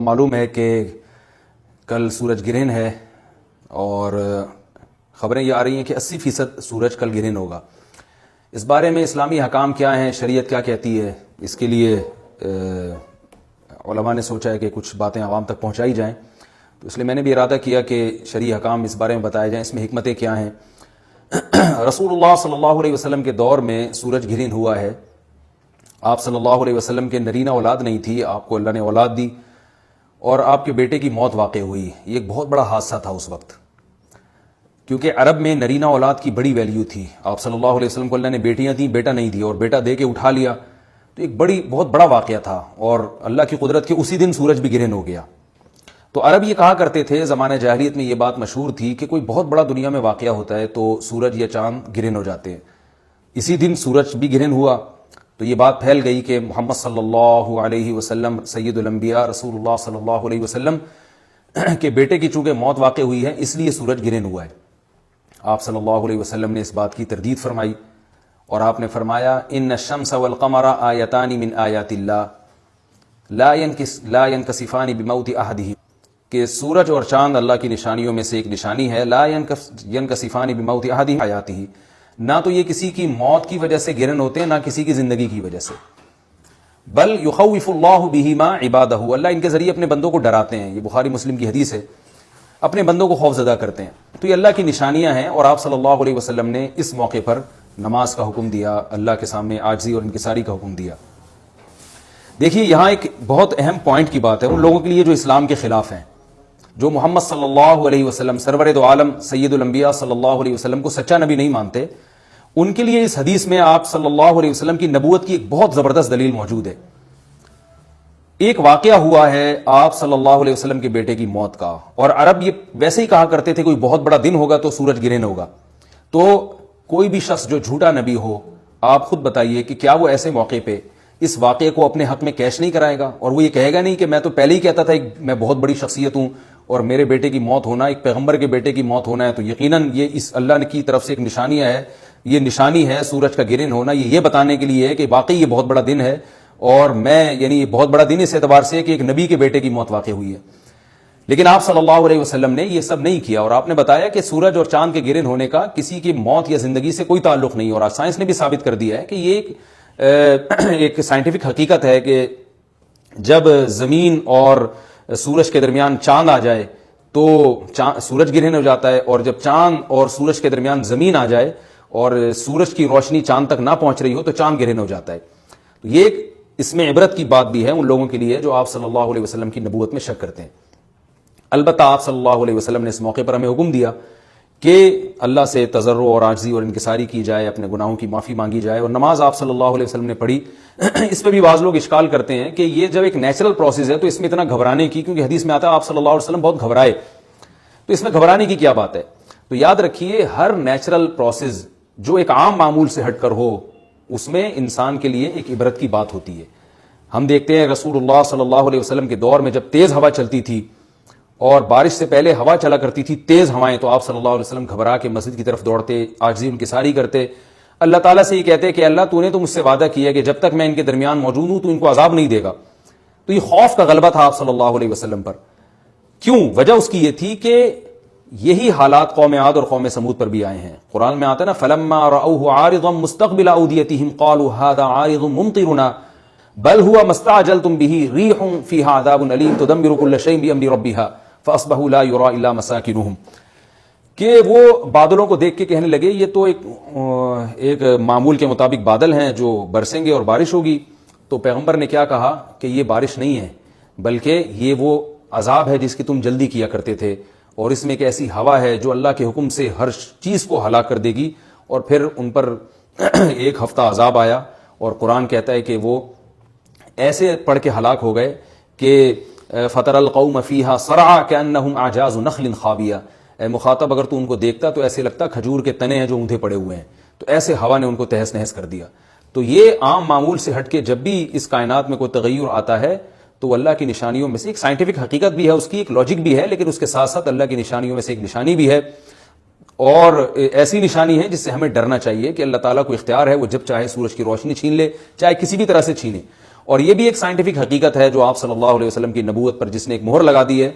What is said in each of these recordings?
معلوم ہے کہ کل سورج گرہن ہے اور خبریں یہ آ رہی ہیں کہ 80% سورج کل گرہن ہوگا۔ اس بارے میں اسلامی حکام کیا ہیں، شریعت کیا کہتی ہے، اس کے لیے علماء نے سوچا ہے کہ کچھ باتیں عوام تک پہنچائی جائیں، تو اس لیے میں نے بھی ارادہ کیا کہ شرعی حکام اس بارے میں بتائے جائیں، اس میں حکمتیں کیا ہیں۔ رسول اللہ صلی اللہ علیہ وسلم کے دور میں سورج گرہن ہوا ہے۔ آپ صلی اللہ علیہ وسلم کے نرینہ اولاد نہیں تھی، آپ کو اللہ نے اولاد دی اور آپ کے بیٹے کی موت واقع ہوئی۔ یہ ایک بہت بڑا حادثہ تھا اس وقت، کیونکہ عرب میں نرینہ اولاد کی بڑی ویلیو تھی۔ آپ صلی اللہ علیہ وسلم کو اللہ نے بیٹیاں دیں، بیٹا نہیں دی، اور بیٹا دے کے اٹھا لیا، تو ایک بہت بڑا واقعہ تھا، اور اللہ کی قدرت کے اسی دن سورج بھی گرہن ہو گیا۔ تو عرب یہ کہا کرتے تھے، زمانہ جاہلیت میں یہ بات مشہور تھی کہ کوئی بہت بڑا دنیا میں واقعہ ہوتا ہے تو سورج یا چاند گرہن ہو جاتے ہیں۔ اسی دن سورج بھی گرہن ہوا تو یہ بات پھیل گئی کہ محمد صلی اللہ علیہ وسلم سید الانبیاء رسول اللہ صلی اللہ علیہ وسلم کے بیٹے کی چونکہ موت واقع ہوئی ہے، اس لیے سورج گرہن ہوا ہے۔ آپ صلی اللہ علیہ وسلم نے اس بات کی تردید فرمائی اور آپ نے فرمایا ان الشمس والقمر آیتان من آیات اللہ لا ينکسفان بموت احدہم، کہ سورج اور چاند اللہ کی نشانیوں میں سے ایک نشانی ہے۔ لا ينکسفان بموت احدہم آیاتہ، نہ تو یہ کسی کی موت کی وجہ سے گرہن ہوتے ہیں، نہ کسی کی زندگی کی وجہ سے، بل یخوف اللہ بہما عبادہ، اللہ ان کے ذریعے اپنے بندوں کو ڈراتے ہیں۔ یہ بخاری مسلم کی حدیث ہے، اپنے بندوں کو خوف زدہ کرتے ہیں۔ تو یہ اللہ کی نشانیاں ہیں، اور آپ صلی اللہ علیہ وسلم نے اس موقع پر نماز کا حکم دیا، اللہ کے سامنے عاجزی اور انکساری کا حکم دیا۔ دیکھیے یہاں ایک بہت اہم پوائنٹ کی بات ہے ان لوگوں کے لیے جو اسلام کے خلاف ہیں، جو محمد صلی اللہ علیہ وسلم سرور دو عالم سید الانبیاء صلی اللہ علیہ وسلم کو سچا نبی نہیں مانتے، ان کے لیے اس حدیث میں آپ صلی اللہ علیہ وسلم کی نبوت کی ایک بہت زبردست دلیل موجود ہے۔ ایک واقعہ ہوا ہے آپ صلی اللہ علیہ وسلم کے بیٹے کی موت کا، اور عرب یہ ویسے ہی کہا کرتے تھے کوئی بہت بڑا دن ہوگا تو سورج گرہن ہوگا۔ تو کوئی بھی شخص جو جھوٹا نبی ہو، آپ خود بتائیے کہ کیا وہ ایسے موقع پہ اس واقعے کو اپنے حق میں کیش نہیں کرائے گا، اور وہ یہ کہے گا نہیں کہ میں تو پہلے ہی کہتا تھا میں بہت بڑی شخصیت ہوں اور میرے بیٹے کی موت ہونا، ایک پیغمبر کے بیٹے کی موت ہونا ہے تو یقیناً یہ اس اللہ کی طرف سے ایک نشانی ہے، یہ نشانی ہے سورج کا گرہن ہونا، یہ بتانے کے لیے ہے کہ واقعی یہ بہت بڑا دن ہے، اور یعنی یہ بہت بڑا دن اس اعتبار سے کہ ایک نبی کے بیٹے کی موت واقع ہوئی ہے۔ لیکن آپ صلی اللہ علیہ وسلم نے یہ سب نہیں کیا، اور آپ نے بتایا کہ سورج اور چاند کے گرہن ہونے کا کسی کی موت یا زندگی سے کوئی تعلق نہیں، اور آج سائنس نے بھی ثابت کر دیا ہے کہ یہ ایک سائنٹیفک حقیقت ہے کہ جب زمین اور سورج کے درمیان چاند آ جائے تو سورج گرہن ہو جاتا ہے، اور جب چاند اور سورج کے درمیان زمین آ جائے اور سورج کی روشنی چاند تک نہ پہنچ رہی ہو تو چاند گرہن ہو جاتا ہے۔ تو یہ اس میں عبرت کی بات بھی ہے ان لوگوں کے لیے جو آپ صلی اللہ علیہ وسلم کی نبوت میں شک کرتے ہیں۔ البتہ آپ صلی اللہ علیہ وسلم نے اس موقع پر ہمیں حکم دیا کہ اللہ سے تضرع اور عاجزی اور انکساری کی جائے، اپنے گناہوں کی معافی مانگی جائے، اور نماز آپ صلی اللہ علیہ وسلم نے پڑھی۔ اس پہ بھی بعض لوگ اشکال کرتے ہیں کہ یہ جب ایک نیچرل پروسیس ہے تو اس میں اتنا گھبرانے کی، کیونکہ حدیث میں آتا ہے آپ صلی اللہ علیہ وسلم بہت گھبرائے، تو اس میں گھبرانے کی کیا بات ہے؟ تو یاد رکھیے ہر نیچرل پروسیس جو ایک عام معمول سے ہٹ کر ہو، اس میں انسان کے لیے ایک عبرت کی بات ہوتی ہے۔ ہم دیکھتے ہیں رسول اللہ صلی اللہ علیہ وسلم کے دور میں جب تیز ہوا چلتی تھی اور بارش سے پہلے ہوا چلا کرتی تھی تیز ہوائیں، تو آپ صلی اللہ علیہ وسلم گھبرا کے مسجد کی طرف دوڑتے، عاجزی انکساری کرتے، اللہ تعالیٰ سے یہ کہتے کہ اللہ تو نے تو مجھ سے وعدہ کیا کہ جب تک میں ان کے درمیان موجود ہوں تو ان کو عذاب نہیں دے گا۔ تو یہ خوف کا غلبہ تھا آپ صلی اللہ علیہ وسلم پر۔ کیوں؟ وجہ اس کی یہ تھی کہ یہی حالات قوم عاد اور قوم سمود پر بھی آئے ہیں۔ قرآن میں آتا ہے نا فَلَمَّا رَأَوْهُ عَارِضًا مُسْتَقْبِلَ أَوْدِيَتِهِمْ قَالُوا هَذَا عَارِضٌ مُمْطِرُنَا بل هو ما استعجلتم به ريح فيها عذاب أليم تدمر كل شيء بأمر ربها فأصبحوا لا يرى إلا مساكنهم، کہ وہ بادلوں کو دیکھ کے کہنے لگے یہ تو ایک معمول کے مطابق بادل ہیں جو برسیں گے اور بارش ہوگی۔ تو پیغمبر نے کیا کہا کہ یہ بارش نہیں ہے بلکہ یہ وہ عذاب ہے جس کی تم جلدی کیا کرتے تھے، اور اس میں ایک ایسی ہوا ہے جو اللہ کے حکم سے ہر چیز کو ہلاک کر دے گی۔ اور پھر ان پر ایک ہفتہ عذاب آیا، اور قرآن کہتا ہے کہ وہ ایسے پڑھ کے ہلاک ہو گئے کہ فَتَرَى الْقَوْمَ فِيهَا صَرْعَىٰ كَأَنَّهُمْ أَعْجَازُ نَخْلٍ خَاوِيَةٍ، اے مخاطب اگر تو ان کو دیکھتا تو ایسے لگتا کھجور کے تنے ہیں جو اونھے پڑے ہوئے ہیں۔ تو ایسے ہوا نے ان کو تہس نہس کر دیا۔ تو یہ عام معمول سے ہٹ کے جب بھی اس کائنات میں کوئی تغیر آتا ہے تو اللہ کی نشانیوں میں سے ایک سائنٹیفک حقیقت بھی ہے، اس کی ایک لاجک بھی ہے، لیکن اس کے ساتھ ساتھ اللہ کی نشانیوں میں سے ایک نشانی بھی ہے، اور ایسی نشانی ہے جس سے ہمیں ڈرنا چاہیے کہ اللہ تعالیٰ کو اختیار ہے وہ جب چاہے سورج کی روشنی چھین لے، چاہے کسی بھی طرح سے چھینے۔ اور یہ بھی ایک سائنٹیفک حقیقت ہے جو آپ صلی اللہ علیہ وسلم کی نبوت پر جس نے ایک مہر لگا دی ہے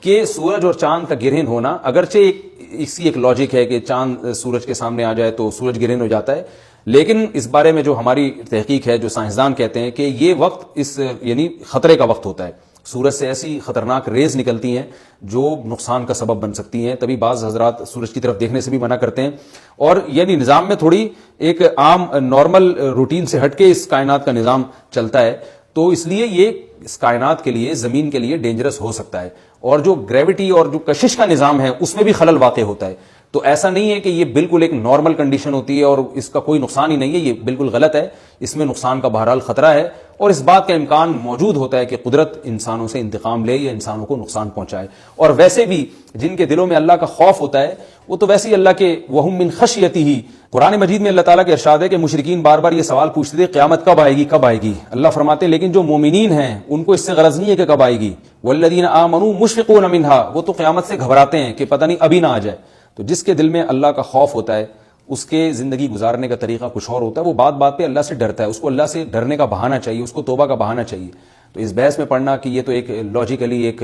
کہ سورج اور چاند کا گرہن ہونا، اگرچہ اسی ایک لاجک ہے کہ چاند سورج کے سامنے آ جائے تو سورج گرہن ہو جاتا ہے، لیکن اس بارے میں جو ہماری تحقیق ہے، جو سائنسدان کہتے ہیں کہ یہ وقت اس یعنی خطرے کا وقت ہوتا ہے، سورج سے ایسی خطرناک ریز نکلتی ہیں جو نقصان کا سبب بن سکتی ہیں، تبھی بعض حضرات سورج کی طرف دیکھنے سے بھی منع کرتے ہیں، اور یعنی نظام میں تھوڑی ایک عام نارمل روٹین سے ہٹ کے اس کائنات کا نظام چلتا ہے، تو اس لیے یہ اس کائنات کے لیے، زمین کے لیے ڈینجرس ہو سکتا ہے، اور جو گریوٹی اور جو کشش کا نظام ہے اس میں بھی خلل واقع ہوتا ہے، تو ایسا نہیں ہے کہ یہ بالکل ایک نارمل کنڈیشن ہوتی ہے اور اس کا کوئی نقصان ہی نہیں ہے، یہ بالکل غلط ہے، اس میں نقصان کا بہرحال خطرہ ہے، اور اس بات کا امکان موجود ہوتا ہے کہ قدرت انسانوں سے انتقام لے یا انسانوں کو نقصان پہنچائے، اور ویسے بھی جن کے دلوں میں اللہ کا خوف ہوتا ہے وہ تو ویسے ہی اللہ کے وَهُم مِّن خَشْيَتِهِ، قرآن مجید میں اللہ تعالیٰ کے ارشاد ہے کہ مشرکین بار بار یہ سوال پوچھتے تھے قیامت کب آئے گی کب آئے گی، اللہ فرماتے ہیں لیکن جو مومنین ہیں ان کو اس سے غرض نہیں ہے کہ کب آئے گی، وَالَّذِينَ آمَنُوا مُشْفِقُونَ مِنْهَا، وہ تو قیامت سے گھبراتے ہیں کہ پتہ نہیں ابھی نہ آ جائے، تو جس کے دل میں اللہ کا خوف ہوتا ہے اس کے زندگی گزارنے کا طریقہ کچھ اور ہوتا ہے، وہ بات بات پہ اللہ سے ڈرتا ہے، اس کو اللہ سے ڈرنے کا بہانہ چاہیے، اس کو توبہ کا بہانہ چاہیے، تو اس بحث میں پڑھنا کہ یہ تو ایک لاجیکلی ایک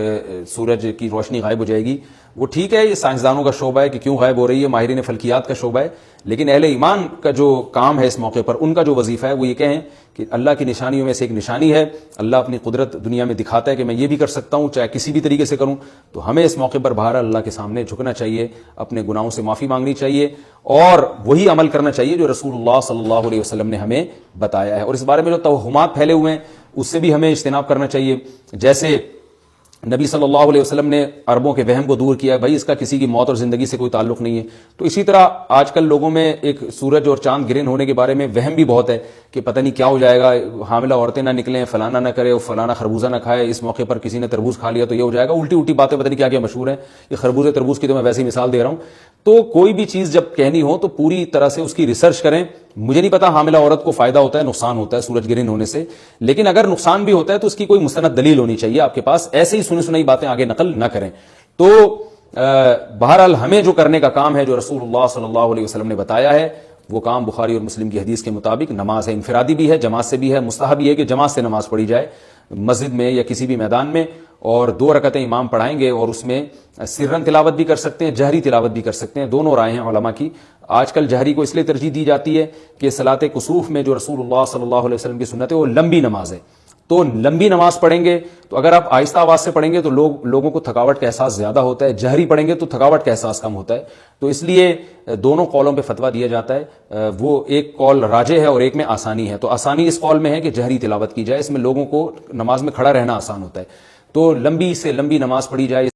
سورج کی روشنی غائب ہو جائے گی، وہ ٹھیک ہے، یہ سائنسدانوں کا شعبہ ہے کہ کیوں غائب ہو رہی ہے، ماہرین فلکیات کا شعبہ ہے، لیکن اہل ایمان کا جو کام ہے اس موقع پر، ان کا جو وظیفہ ہے وہ یہ کہیں کہ اللہ کی نشانیوں میں سے ایک نشانی ہے، اللہ اپنی قدرت دنیا میں دکھاتا ہے کہ میں یہ بھی کر سکتا ہوں چاہے کسی بھی طریقے سے کروں، تو ہمیں اس موقع پر بہرحال اللہ کے سامنے جھکنا چاہیے، اپنے گناہوں سے معافی مانگنی چاہیے، اور وہی عمل کرنا چاہیے جو رسول اللہ صلی اللہ علیہ وسلم نے ہمیں بتایا ہے، اور اس بارے میں جو توہمات پھیلے ہوئے ہیں اس سے بھی ہمیں اجتناب کرنا چاہیے، جیسے نبی صلی اللہ علیہ وسلم نے عربوں کے وہم کو دور کیا، بھائی اس کا کسی کی موت اور زندگی سے کوئی تعلق نہیں ہے، تو اسی طرح آج کل لوگوں میں ایک سورج اور چاند گرہن ہونے کے بارے میں وہم بھی بہت ہے کہ پتہ نہیں کیا ہو جائے گا، حاملہ عورتیں نہ نکلیں، فلانا نہ کرے، فلانا خربوزہ نہ کھائے، اس موقع پر کسی نے تربوز کھا لیا تو یہ ہو جائے گا، الٹی الٹی باتیں پتہ نہیں کیا کیا مشہور ہیں، یہ خربوزے تربوز کی تو میں ویسے ہی مثال دے رہا ہوں، تو کوئی بھی چیز جب کہنی ہو تو پوری طرح سے اس کی ریسرچ کریں، مجھے نہیں پتا حاملہ عورت کو فائدہ ہوتا ہے نقصان ہوتا ہے سورج گرہن ہونے سے، لیکن اگر نقصان بھی ہوتا ہے تو اس کی کوئی مستند دلیل ہونی چاہیے آپ کے پاس، ایسے ہی سنی سنائی باتیں آگے نقل نہ کریں، تو بہرحال ہمیں جو کرنے کا کام ہے جو رسول اللہ صلی اللہ علیہ وسلم نے بتایا ہے وہ کام بخاری اور مسلم کی حدیث کے مطابق نماز ہے، انفرادی بھی ہے، جماعت سے بھی ہے، مستحب یہ ہے کہ جماعت سے نماز پڑھی جائے مسجد میں یا کسی بھی میدان میں، اور 2 رکعتیں امام پڑھائیں گے اور اس میں سرن تلاوت بھی کر سکتے ہیں، جہری تلاوت بھی کر سکتے ہیں، دونوں رائے ہیں علماء کی، آج کل جہری کو اس لیے ترجیح دی جاتی ہے کہ صلاۃ کسوف میں جو رسول اللہ صلی اللہ علیہ وسلم کی سنت ہے وہ لمبی نماز ہے، تو لمبی نماز پڑھیں گے تو اگر آپ آہستہ آواز سے پڑھیں گے تو لوگوں کو تھکاوٹ کا احساس زیادہ ہوتا ہے، جہری پڑھیں گے تو تھکاوٹ کا احساس کم ہوتا ہے، تو اس لیے دونوں قولوں پہ فتویٰ دیا جاتا ہے، وہ ایک قول راجح ہے اور ایک میں آسانی ہے، تو آسانی اس قول میں ہے کہ جہری تلاوت کی جائے، اس میں لوگوں کو نماز میں کھڑا رہنا آسان ہوتا ہے، تو لمبی سے لمبی نماز پڑھی جائے،